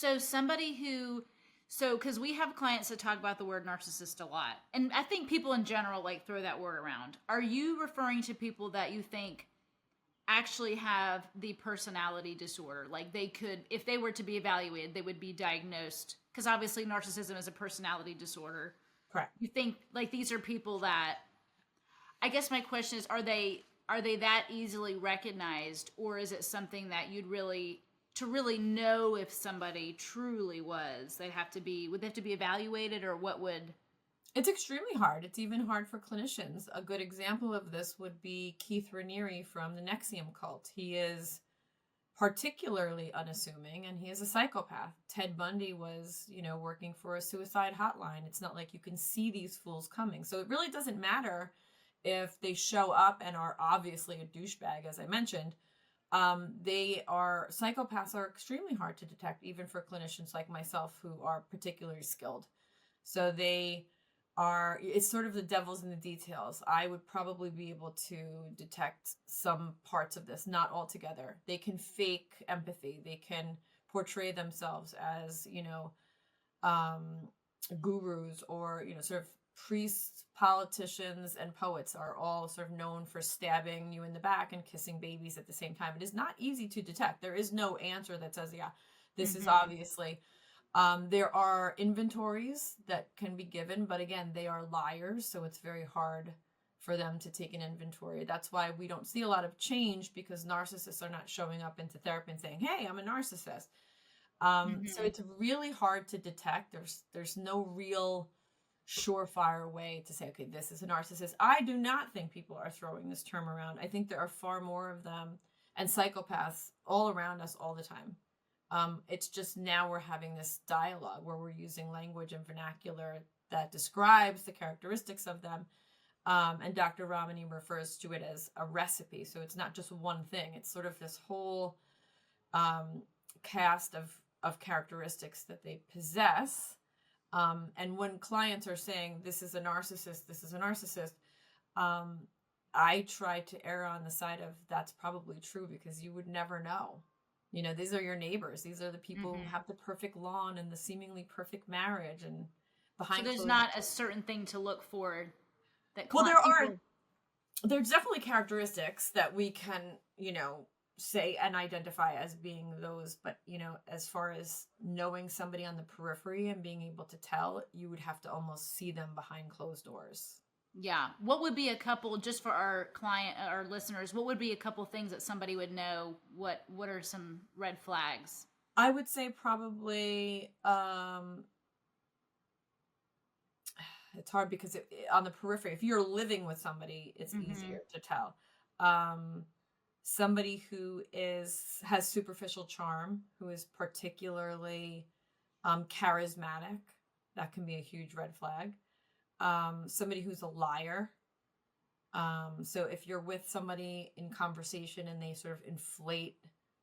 So somebody who, so because we have clients that talk about the word narcissist a lot, and I think people in general like throw that word around. Are you referring to people that you think actually have the personality disorder? Like they could, if they were to be evaluated, they would be diagnosed, because obviously narcissism is a personality disorder. Correct. You think like these are people that, I guess my question is, are they that easily recognized, or is it something that you'd really, to really know if somebody truly was, would they have to be evaluated, or what would? It's extremely hard. It's even hard for clinicians. A good example of this would be Keith Raniere from the Nexium cult. He is particularly unassuming, and he is a psychopath. Ted Bundy was, working for a suicide hotline. It's not like you can see these fools coming. So it really doesn't matter if they show up and are obviously a douchebag, as I mentioned. Psychopaths are extremely hard to detect, even for clinicians like myself who are particularly skilled. So it's sort of the devil's in the details. I would probably be able to detect some parts of this, not altogether. They can fake empathy. They can portray themselves as, gurus, or, sort of priests, politicians, and poets are all sort of known for stabbing you in the back and kissing babies at the same time. It is not easy to detect. There is no answer that says, yeah, this is Mm-hmm. obviously. There are inventories that can be given, but again, they are liars, so it's very hard for them to take an inventory. That's why we don't see a lot of change, because narcissists are not showing up into therapy and saying, "Hey, I'm a narcissist." So Mm-hmm. it's really hard to detect. There's no real surefire way to say, okay, this is a narcissist. I do not think people are throwing this term around. I think there are far more of them and psychopaths all around us all the time. It's just now we're having this dialogue where we're using language and vernacular that describes the characteristics of them. And Dr. Ramani refers to it as a recipe. So it's not just one thing. It's sort of this whole cast of characteristics that they possess. And when clients are saying, this is a narcissist, I try to err on the side of that's probably true, because you would never know. These are your neighbors. These are the people who Mm-hmm. have the perfect lawn and the seemingly perfect marriage, and So behind there's closed. not a certain thing to look for that Well, client people. there's definitely characteristics that we can, say and identify as being those, but as far as knowing somebody on the periphery and being able to tell, you would have to almost see them behind closed doors. Yeah. What would be a couple, just for our client, our listeners, what would be a couple things that somebody would know? What are some red flags? I would say probably it's hard because on the periphery, if you're living with somebody, it's Mm-hmm. easier to tell. Um, Somebody who has superficial charm, who is particularly charismatic, that can be a huge red flag. Somebody who's a liar. So if you're with somebody in conversation and they sort of inflate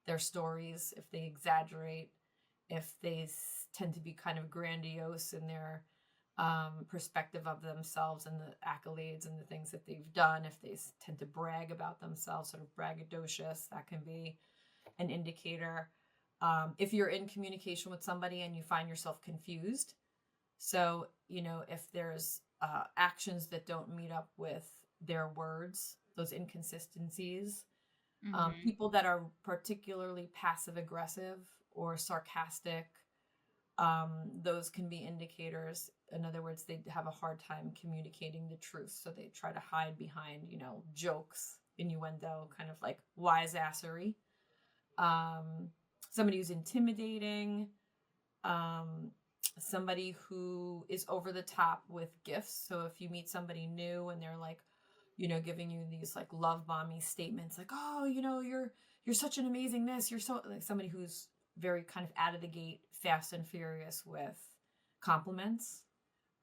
their stories, if they exaggerate, if they tend to be kind of grandiose in their perspective of themselves and the accolades and the things that they've done, if they tend to brag about themselves, sort of braggadocious, that can be an indicator. If you're in communication with somebody and you find yourself confused, so, if there's actions that don't meet up with their words, those inconsistencies, Mm-hmm. people that are particularly passive aggressive or sarcastic, those can be indicators. In other words, they have a hard time communicating the truth. So they try to hide behind, jokes, innuendo, kind of like wise assery. Um, Somebody who's intimidating, um, somebody who is over the top with gifts. So if you meet somebody new and they're like, giving you these like love bombing statements, like, oh, you're such an amazing this, you're so, like, somebody who's very kind of out of the gate, fast and furious with compliments.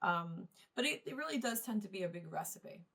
But it really does tend to be a big recipe.